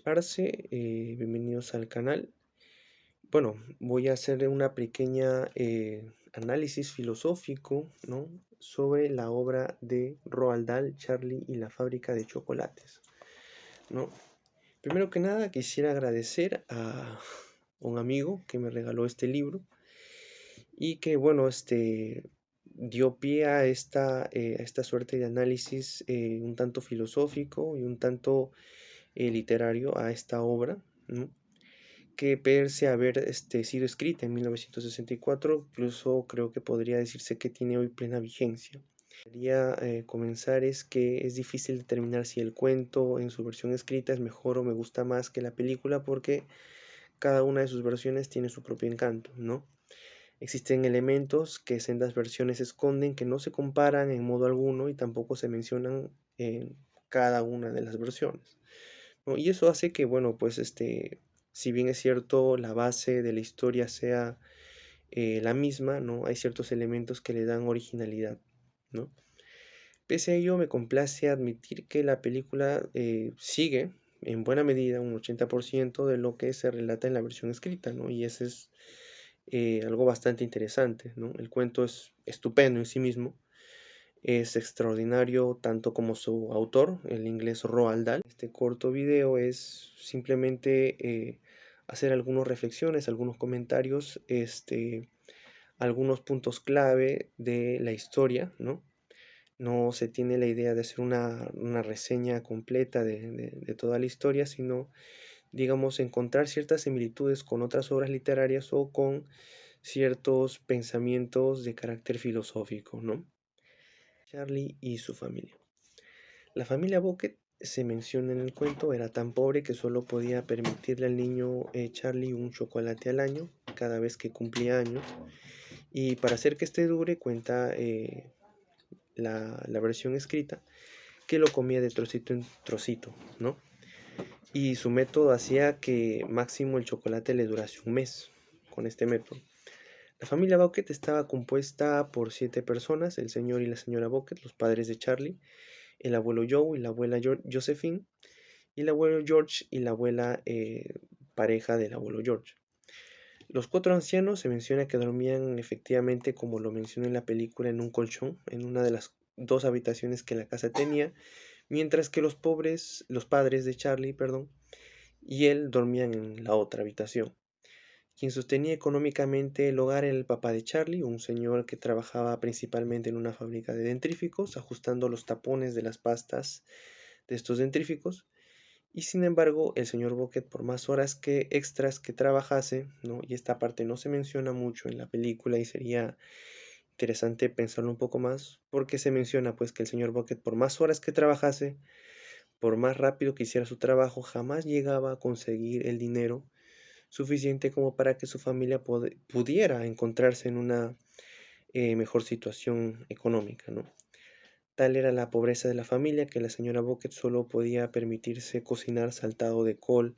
Arce, bienvenidos al canal. Bueno, voy a hacer una pequeña análisis filosófico, ¿no? Sobre la obra de Roald Dahl, Charlie y la fábrica de chocolates, ¿no? Primero que nada, quisiera agradecer a un amigo que me regaló este libro y que, bueno, dio pie a esta suerte de análisis un tanto filosófico y un tanto literario a esta obra, ¿no? Que pese a haber sido escrita en 1964, incluso creo que podría decirse que tiene hoy plena vigencia. Quería comenzar es que es difícil determinar si el cuento en su versión escrita es mejor o me gusta más que la película porque cada una de sus versiones tiene su propio encanto, ¿no? Existen elementos que sendas versiones esconden que no se comparan en modo alguno y tampoco se mencionan en cada una de las versiones, ¿no? Y eso hace que, bueno, pues si bien es cierto, la base de la historia sea la misma, ¿no? Hay ciertos elementos que le dan originalidad, ¿no? Pese a ello, me complace admitir que la película sigue en buena medida un 80% de lo que se relata en la versión escrita, ¿no? Y eso es algo bastante interesante, ¿no? El cuento es estupendo en sí mismo, es extraordinario tanto como su autor, el inglés Roald Dahl. Este corto video es simplemente hacer algunas reflexiones, algunos comentarios, algunos puntos clave de la historia, ¿no? No se tiene la idea de hacer una reseña completa de toda la historia, sino, digamos, encontrar ciertas similitudes con otras obras literarias o con ciertos pensamientos de carácter filosófico, ¿no? Charlie y su familia. La familia Bucket se menciona en el cuento, era tan pobre que solo podía permitirle al niño Charlie un chocolate al año, cada vez que cumplía años. Y para hacer que este dure, cuenta la versión escrita, que lo comía de trocito en trocito, ¿no? Y su método hacía que máximo el chocolate le durase un mes, con este método. La familia Bucket estaba compuesta por 7 personas, el señor y la señora Bucket, los padres de Charlie, el abuelo Joe y la abuela Josephine, y el abuelo George y la abuela pareja del abuelo George. Los 4 ancianos se menciona que dormían efectivamente, como lo menciona en la película, en un colchón, en una de las dos habitaciones que la casa tenía, mientras que los padres de Charlie, perdón, y él dormían en la otra habitación. Quien sostenía económicamente el hogar era el papá de Charlie, un señor que trabajaba principalmente en una fábrica de dentríficos, ajustando los tapones de las pastas de estos dentríficos. Y sin embargo, el señor Bucket, por más horas que extras que trabajase, ¿no? Y esta parte no se menciona mucho en la película y sería interesante pensarlo un poco más, porque se menciona pues que el señor Bucket, por más horas que trabajase, por más rápido que hiciera su trabajo, jamás llegaba a conseguir el dinero suficiente como para que su familia pudiera encontrarse en una mejor situación económica, ¿no? Tal era la pobreza de la familia que la señora Bucket solo podía permitirse cocinar saltado de col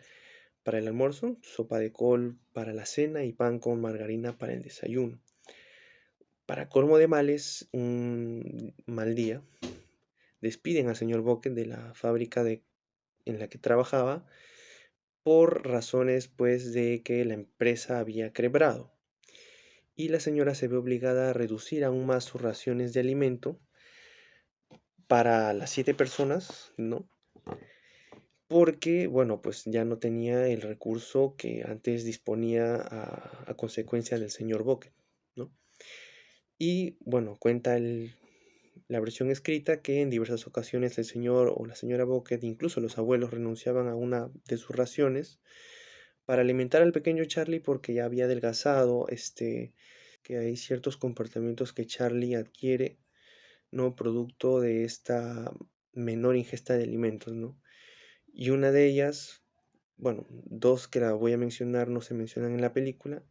para el almuerzo, sopa de col para la cena y pan con margarina para el desayuno. Para colmo de males, un mal día, despiden al señor Bucket de la fábrica en la que trabajaba por razones pues de que la empresa había quebrado. Y la señora se ve obligada a reducir aún más sus raciones de alimento para las 7 personas, ¿no? Porque, bueno, pues ya no tenía el recurso que antes disponía a consecuencia del señor Bucket, ¿no? Y bueno, cuenta la versión escrita que en diversas ocasiones el señor o la señora Bucket, incluso los abuelos, renunciaban a una de sus raciones para alimentar al pequeño Charlie porque ya había adelgazado, que hay ciertos comportamientos que Charlie adquiere, ¿no? Producto de esta menor ingesta de alimentos, ¿no? Y una de ellas, bueno, dos que la voy a mencionar no se mencionan en la película,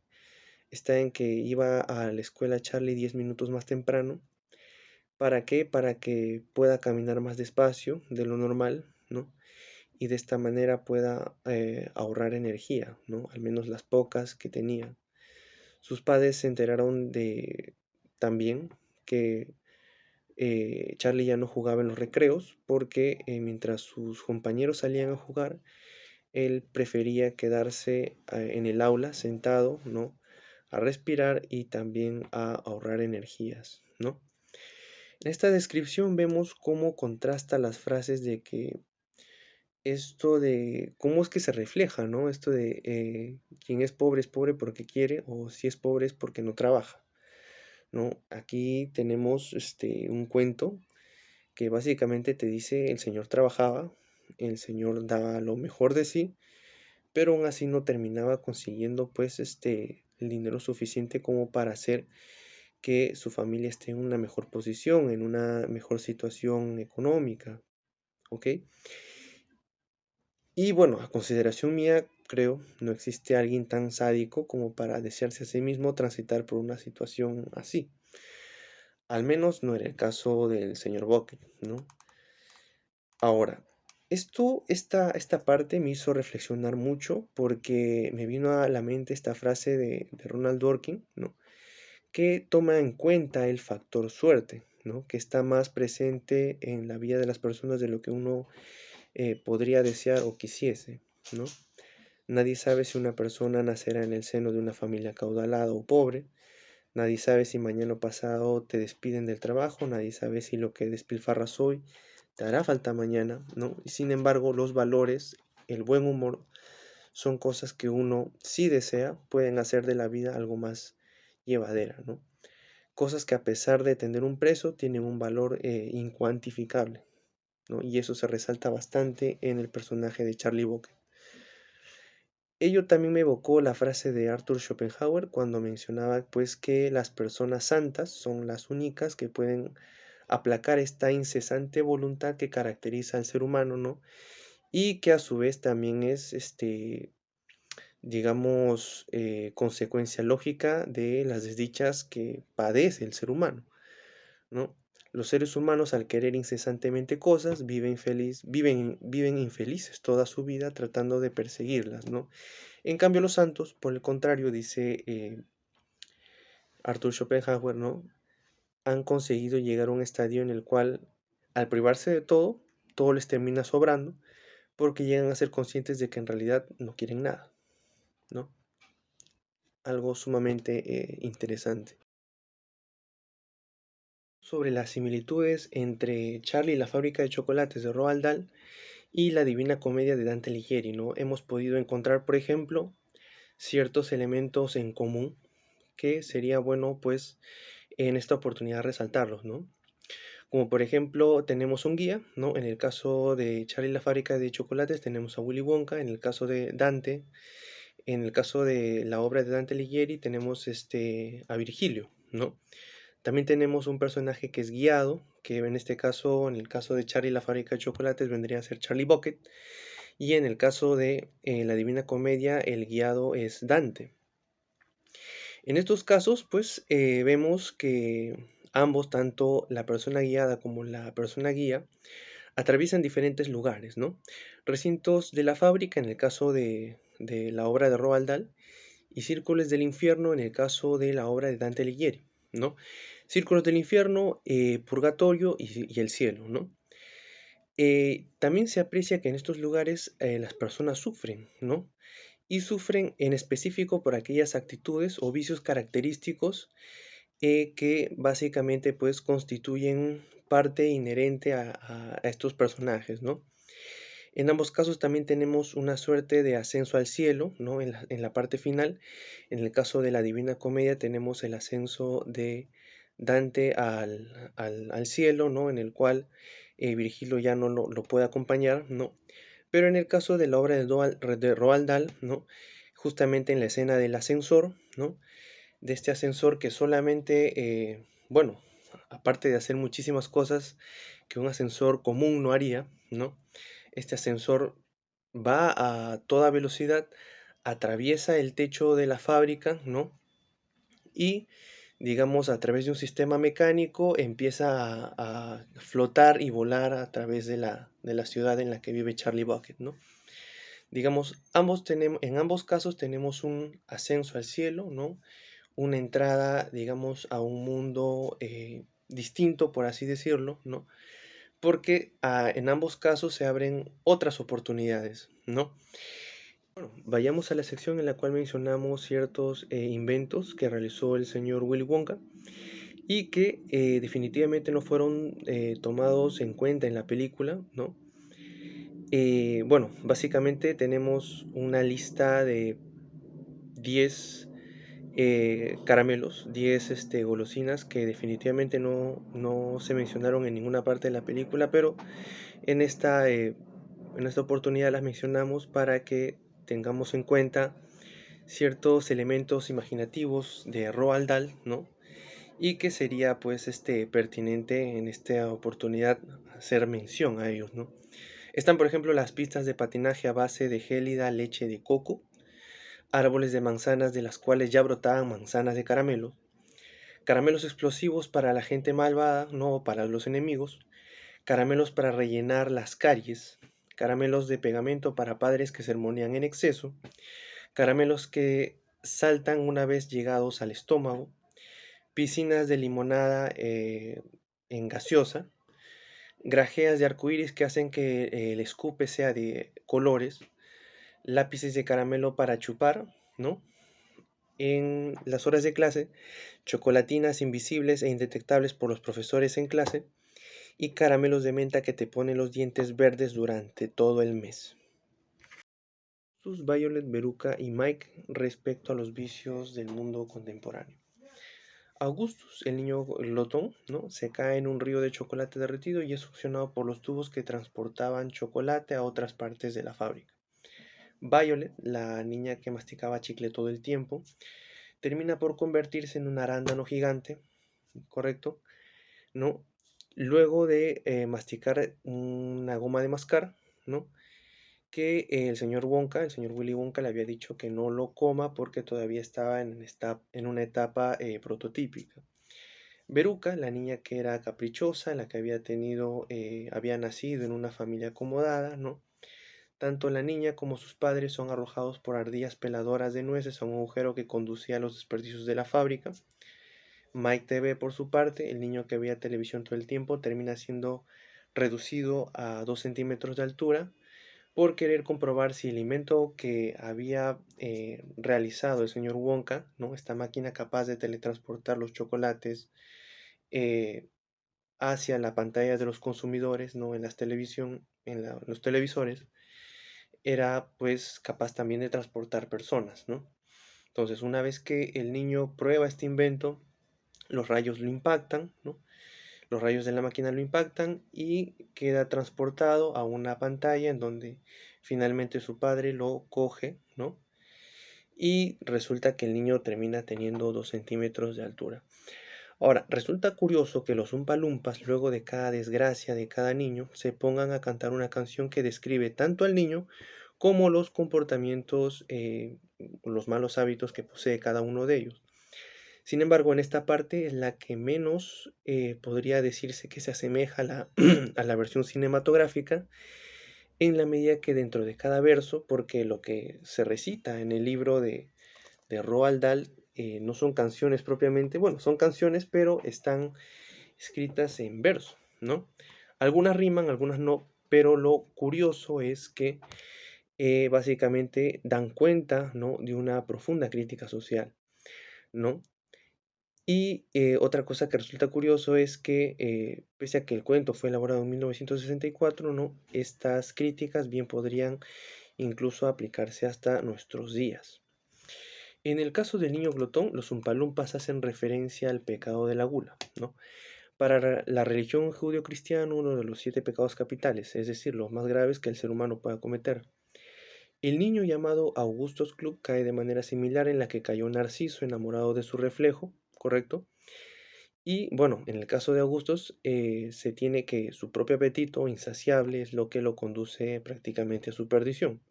está en que iba a la escuela Charlie 10 minutos más temprano. ¿Para qué? Para que pueda caminar más despacio de lo normal, ¿no? Y de esta manera pueda ahorrar energía, ¿no? Al menos las pocas que tenía. Sus padres se enteraron de también que Charlie ya no jugaba en los recreos porque mientras sus compañeros salían a jugar, él prefería quedarse en el aula sentado, ¿no? A respirar y también a ahorrar energías, ¿no? En esta descripción vemos cómo contrasta las frases de que esto de cómo es que se refleja, ¿no? Esto de quien es pobre porque quiere, o si es pobre es porque no trabaja, ¿no? Aquí tenemos un cuento que básicamente te dice el señor trabajaba, el señor daba lo mejor de sí, pero aún así no terminaba consiguiendo pues el dinero suficiente como para hacer que su familia esté en una mejor posición, en una mejor situación económica, ¿ok? Y bueno, a consideración mía, creo, no existe alguien tan sádico como para desearse a sí mismo transitar por una situación así. Al menos no era el caso del señor Bucket, ¿no? Ahora, esta parte me hizo reflexionar mucho porque me vino a la mente esta frase de Ronald Dworkin, ¿no? Que toma en cuenta el factor suerte, ¿no? Que está más presente en la vida de las personas de lo que uno podría desear o quisiese, ¿no? Nadie sabe si una persona nacerá en el seno de una familia acaudalada o pobre. Nadie sabe si mañana o pasado te despiden del trabajo. Nadie sabe si lo que despilfarras hoy te hará falta mañana, ¿no? Y sin embargo, los valores, el buen humor, son cosas que uno, si desea, pueden hacer de la vida algo más llevadera, ¿no? Cosas que a pesar de tener un precio, tienen un valor incuantificable, ¿no? Y eso se resalta bastante en el personaje de Charlie Bucket. Ello también me evocó la frase de Arthur Schopenhauer cuando mencionaba pues que las personas santas son las únicas que pueden aplacar esta incesante voluntad que caracteriza al ser humano, ¿no? Y que a su vez también es, digamos, consecuencia lógica de las desdichas que padece el ser humano, ¿no? Los seres humanos, al querer incesantemente cosas, viven infelices toda su vida tratando de perseguirlas, ¿no? En cambio, los santos, por el contrario, dice Arthur Schopenhauer, ¿no? Han conseguido llegar a un estadio en el cual, al privarse de todo, todo les termina sobrando, porque llegan a ser conscientes de que en realidad no quieren nada, ¿no? Algo sumamente interesante. Sobre las similitudes entre Charlie y la fábrica de chocolates de Roald Dahl y la Divina Comedia de Dante Alighieri, ¿no? Hemos podido encontrar, por ejemplo, ciertos elementos en común que sería bueno, pues, en esta oportunidad resaltarlos, ¿no? Como por ejemplo, tenemos un guía, ¿no? En el caso de Charlie y la fábrica de chocolates tenemos a Willy Wonka, en el caso de Dante, en el caso de la obra de Dante Alighieri tenemos a Virgilio, ¿no? También tenemos un personaje que es guiado, que en este caso, en el caso de Charlie y la fábrica de chocolates vendría a ser Charlie Bucket, y en el caso de la Divina Comedia el guiado es Dante. En estos casos, pues vemos que ambos, tanto la persona guiada como la persona guía, atraviesan diferentes lugares, ¿no? Recintos de la fábrica en el caso de la obra de Roald Dahl y círculos del infierno en el caso de la obra de Dante Alighieri, ¿no? Círculos del infierno, purgatorio y el cielo, ¿no? También se aprecia que en estos lugares las personas sufren, ¿no? Y sufren en específico por aquellas actitudes o vicios característicos que básicamente pues constituyen parte inherente a estos personajes, ¿no? En ambos casos también tenemos una suerte de ascenso al cielo, ¿no? En la parte final, en el caso de la Divina Comedia tenemos el ascenso de Dante al cielo, ¿no? En el cual Virgilio ya no lo puede acompañar, ¿no? Pero en el caso de la obra de Roald Dahl, ¿no? Justamente en la escena del ascensor, ¿no? De este ascensor que solamente, bueno, aparte de hacer muchísimas cosas que un ascensor común no haría, ¿no? Este ascensor va a toda velocidad, atraviesa el techo de la fábrica, ¿no? Y, digamos, a través de un sistema mecánico empieza a flotar y volar a través de la ciudad en la que vive Charlie Bucket, ¿no? Digamos, en ambos casos tenemos un ascenso al cielo, ¿no? Una entrada, digamos, a un mundo distinto, por así decirlo, ¿no? porque en ambos casos se abren otras oportunidades, ¿no? Bueno, vayamos a la sección en la cual mencionamos ciertos inventos que realizó el señor Willy Wonka y que definitivamente no fueron tomados en cuenta en la película, ¿no? Bueno, básicamente tenemos una lista de 10 caramelos, 10 golosinas que definitivamente no se mencionaron en ninguna parte de la película, pero en en esta oportunidad las mencionamos para que tengamos en cuenta ciertos elementos imaginativos de Roald Dahl, ¿no? Y que sería pues pertinente en esta oportunidad hacer mención a ellos, ¿no? Están, por ejemplo, las pistas de patinaje a base de gélida leche de coco, árboles de manzanas de las cuales ya brotaban manzanas de caramelo, caramelos explosivos para la gente malvada, no para los enemigos, caramelos para rellenar las caries, caramelos de pegamento para padres que sermonean en exceso, caramelos que saltan una vez llegados al estómago, piscinas de limonada en gaseosa, grajeas de arcoíris que hacen que el escupe sea de colores, lápices de caramelo para chupar, ¿no? En las horas de clase, chocolatinas invisibles e indetectables por los profesores en clase y caramelos de menta que te ponen los dientes verdes durante todo el mes. Sus Violet, Veruca y Mike respecto a los vicios del mundo contemporáneo. Augustus, el niño glotón, ¿no? Se cae en un río de chocolate derretido y es succionado por los tubos que transportaban chocolate a otras partes de la fábrica. Violet, la niña que masticaba chicle todo el tiempo, termina por convertirse en un arándano gigante, ¿correcto? ¿No? Luego de masticar una goma de mascar, ¿no? Que el señor Wonka, el señor Willy Wonka, le había dicho que no lo coma porque todavía estaba en una etapa prototípica. Veruca, la niña que era caprichosa, la que había nacido en una familia acomodada, ¿no? Tanto la niña como sus padres son arrojados por ardillas peladoras de nueces a un agujero que conducía a los desperdicios de la fábrica. Mike TV, por su parte, el niño que veía televisión todo el tiempo, termina siendo reducido a 2 centímetros de altura por querer comprobar si el invento que había realizado el señor Wonka, ¿no? Esta máquina capaz de teletransportar los chocolates eh, hacia la pantalla de los consumidores, ¿no? En las televisión, los televisores, era pues capaz también de transportar personas, ¿no? Entonces, una vez que el niño prueba este invento, los rayos lo impactan, ¿no? Los rayos de la máquina lo impactan y queda transportado a una pantalla en donde finalmente su padre lo coge, ¿no? Y resulta que el niño termina teniendo 2 centímetros de altura. Ahora, resulta curioso que los Umpalumpas, luego de cada desgracia de cada niño, se pongan a cantar una canción que describe tanto al niño como los comportamientos, los malos hábitos que posee cada uno de ellos. Sin embargo, en esta parte es la que menos podría decirse que se asemeja a a la versión cinematográfica, en la medida que dentro de cada verso, porque lo que se recita en el libro de Roald Dahl no son canciones propiamente, bueno, son canciones, pero están escritas en verso, ¿no? Algunas riman, algunas no, pero lo curioso es que básicamente dan cuenta, ¿no? De una profunda crítica social, ¿no? Y otra cosa que resulta curioso es que, pese a que el cuento fue elaborado en 1964, ¿no? Estas críticas bien podrían incluso aplicarse hasta nuestros días. En el caso del niño glotón, los Umpalumpas hacen referencia al pecado de la gula, ¿no? Para la religión judío-cristiana, uno de los 7 pecados capitales, es decir, los más graves que el ser humano pueda cometer. El niño llamado Augustus Club cae de manera similar en la que cayó Narciso enamorado de su reflejo, ¿correcto? Y bueno, en el caso de Augustus, se tiene que su propio apetito insaciable es lo que lo conduce prácticamente a su perdición.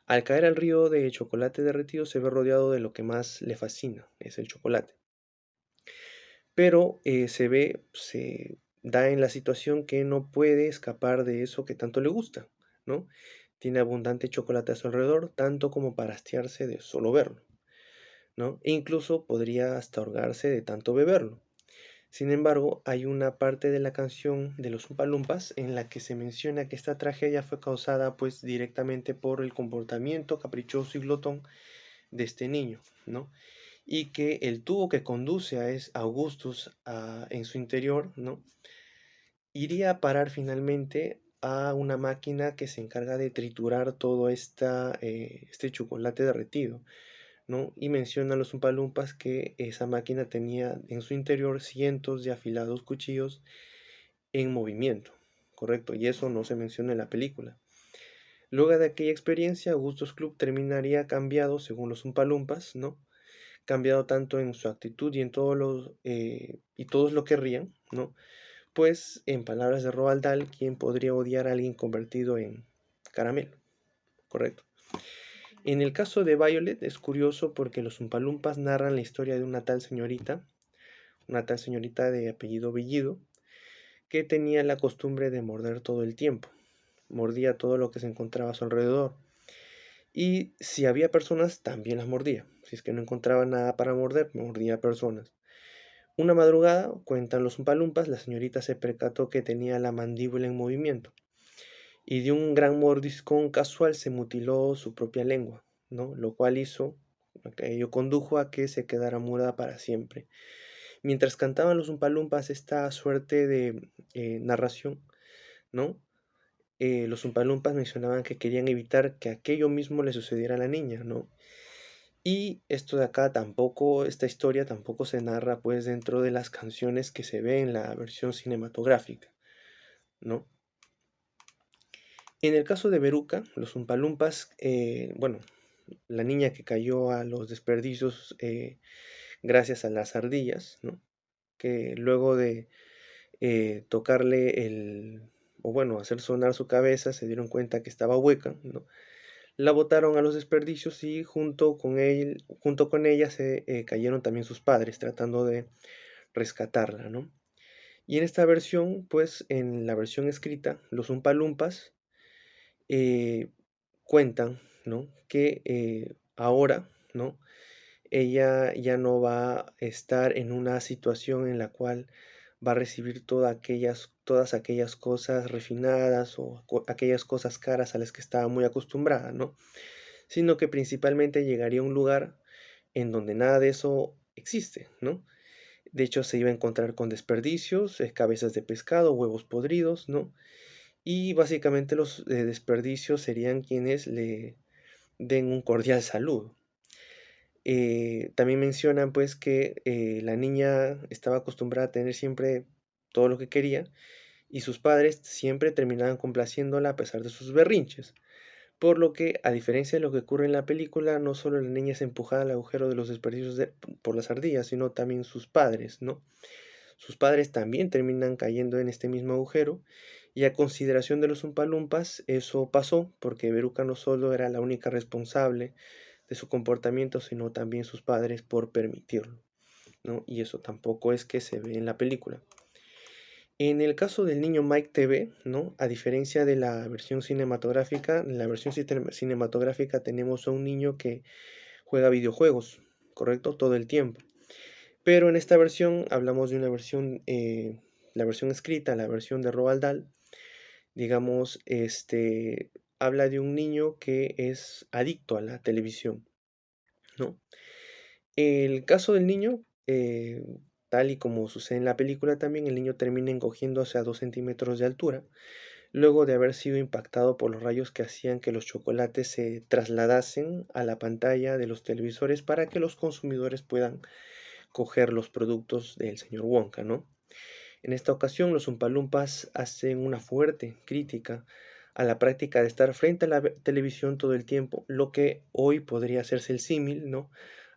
Al caer al río de chocolate derretido se ve rodeado de lo que más le fascina, es el chocolate. Pero se da en la situación que no puede escapar de eso que tanto le gusta, ¿no? Tiene abundante chocolate a su alrededor, tanto como para hastiarse de solo verlo, ¿no? E incluso podría hasta ahogarse de tanto beberlo. Sin embargo, hay una parte de la canción de los Oompa Loompas en la que se menciona que esta tragedia fue causada pues directamente por el comportamiento caprichoso y glotón de este niño, ¿no? Y que el tubo que conduce a Augustus en su interior, ¿no? Iría a parar finalmente a una máquina que se encarga de triturar todo este chocolate derretido, ¿no? Y menciona a los Umpalumpas que esa máquina tenía en su interior cientos de afilados cuchillos en movimiento, ¿correcto? Y eso no se menciona en la película. Luego de aquella experiencia, Augustus Club terminaría cambiado, según los Umpalumpas, ¿no? Cambiado tanto en su actitud y en y todos lo querrían, ¿no? Pues, en palabras de Roald Dahl, ¿quién podría odiar a alguien convertido en caramelo? ¿Correcto? En el caso de Violet es curioso porque los Umpalumpas narran la historia de una tal señorita de apellido Bellido, que tenía la costumbre de morder todo el tiempo. Mordía todo lo que se encontraba a su alrededor. Y si había personas, también las mordía. Si es que no encontraba nada para morder, mordía personas. Una madrugada, cuentan los Umpalumpas, la señorita se percató que tenía la mandíbula en movimiento y de un gran mordiscón casual se mutiló su propia lengua, ¿no? Lo cual ello condujo a que se quedara muda para siempre. Mientras cantaban los Umpalumpas esta suerte de narración, ¿no? Los Umpalumpas mencionaban que querían evitar que aquello mismo le sucediera a la niña, ¿no? Y esto de acá tampoco, esta historia tampoco se narra pues dentro de las canciones que se ve en la versión cinematográfica, ¿no? En el caso de Veruca, los Umpalumpas, bueno, la niña que cayó a los desperdicios gracias a las ardillas, ¿no? Que luego de tocarle o bueno, hacer sonar su cabeza, se dieron cuenta que estaba hueca, ¿no? La botaron a los desperdicios y junto con ella se cayeron también sus padres, tratando de rescatarla, ¿no? Y en esta versión, pues en la versión escrita, los Umpalumpas eh, cuentan, ¿no? Que ahora, ¿no? Ella ya no va a estar en una situación en la cual va a recibir todas aquellas cosas refinadas o aquellas cosas caras a las que estaba muy acostumbrada, ¿no? Sino que principalmente llegaría a un lugar en donde nada de eso existe, ¿no? De hecho, se iba a encontrar con desperdicios, cabezas de pescado, huevos podridos, ¿no? Y básicamente los desperdicios serían quienes le den un cordial saludo. También mencionan pues que la niña estaba acostumbrada a tener siempre todo lo que quería y sus padres siempre terminaban complaciéndola a pesar de sus berrinches. Por lo que, a diferencia de lo que ocurre en la película, no solo la niña es empujada al agujero de los desperdicios por las ardillas, sino también sus padres, ¿no? Sus padres también terminan cayendo en este mismo agujero y a consideración de los Umpalumpas, eso pasó porque Veruca no solo era la única responsable de su comportamiento, sino también sus padres por permitirlo, ¿no? Y eso tampoco es que se ve en la película. En el caso del niño Mike TV, ¿no? A diferencia de la versión cinematográfica, en la versión cinematográfica tenemos a un niño que juega videojuegos, ¿correcto? Todo el tiempo. Pero en esta versión hablamos de una versión, la versión escrita, la versión de Roald Dahl, digamos, habla de un niño que es adicto a la televisión, ¿no? El caso del niño, tal y como sucede en la película también, el niño termina encogiéndose a 2 centímetros de altura, luego de haber sido impactado por los rayos que hacían que los chocolates se trasladasen a la pantalla de los televisores para que los consumidores puedan coger los productos del señor Wonka, ¿no? En esta ocasión, los Umpalumpas hacen una fuerte crítica a la práctica de estar frente a la televisión todo el tiempo, lo que hoy podría hacerse el símil, ¿no?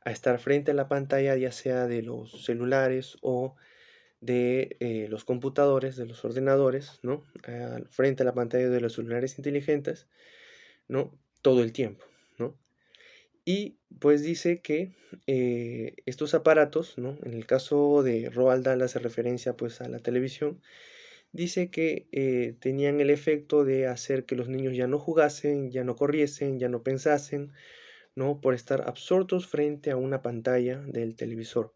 A estar frente a la pantalla, ya sea de los celulares o de los computadores, de los ordenadores, ¿no? Frente a la pantalla de los celulares inteligentes, ¿no? Todo el tiempo, ¿no? Y pues dice que estos aparatos, ¿no? En el caso de Roald Dahl hace referencia pues a la televisión, dice que tenían el efecto de hacer que los niños ya no jugasen, ya no corriesen, ya no pensasen, ¿no? Por estar absortos frente a una pantalla del televisor.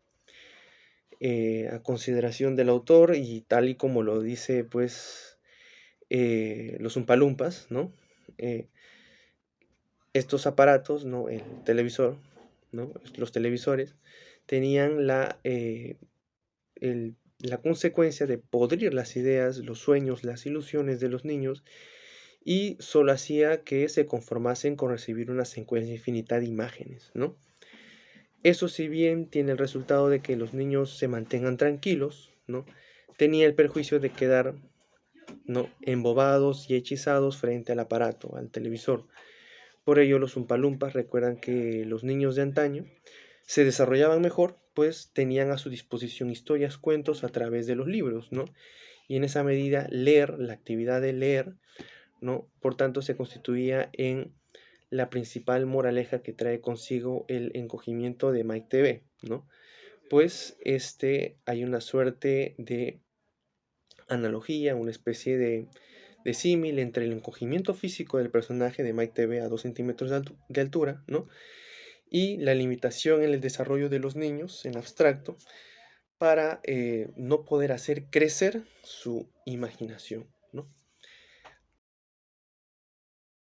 a consideración del autor y tal y como lo dice pues los Umpalumpas, ¿no? Eh, Estos aparatos, ¿no? El televisor, ¿no? Los televisores tenían la consecuencia de podrir las ideas, los sueños, las ilusiones de los niños y solo hacía que se conformasen con recibir una secuencia infinita de imágenes, ¿no? Eso, si bien tiene el resultado de que los niños se mantengan tranquilos, ¿no? Tenía el perjuicio de quedar, ¿no? Embobados y hechizados frente al aparato, al televisor. Por ello, los Umpalumpas recuerdan que los niños de antaño se desarrollaban mejor, pues tenían a su disposición historias, cuentos a través de los libros, ¿no? Y en esa medida, leer, la actividad de leer, ¿no? Por tanto, se constituía en la principal moraleja que trae consigo el encogimiento de Mike TV, ¿no? Pues hay una suerte de analogía, una especie de símil entre el encogimiento físico del personaje de Mike TV a 2 centímetros de altura, ¿no? Y la limitación en el desarrollo de los niños en abstracto para no poder hacer crecer su imaginación, ¿no?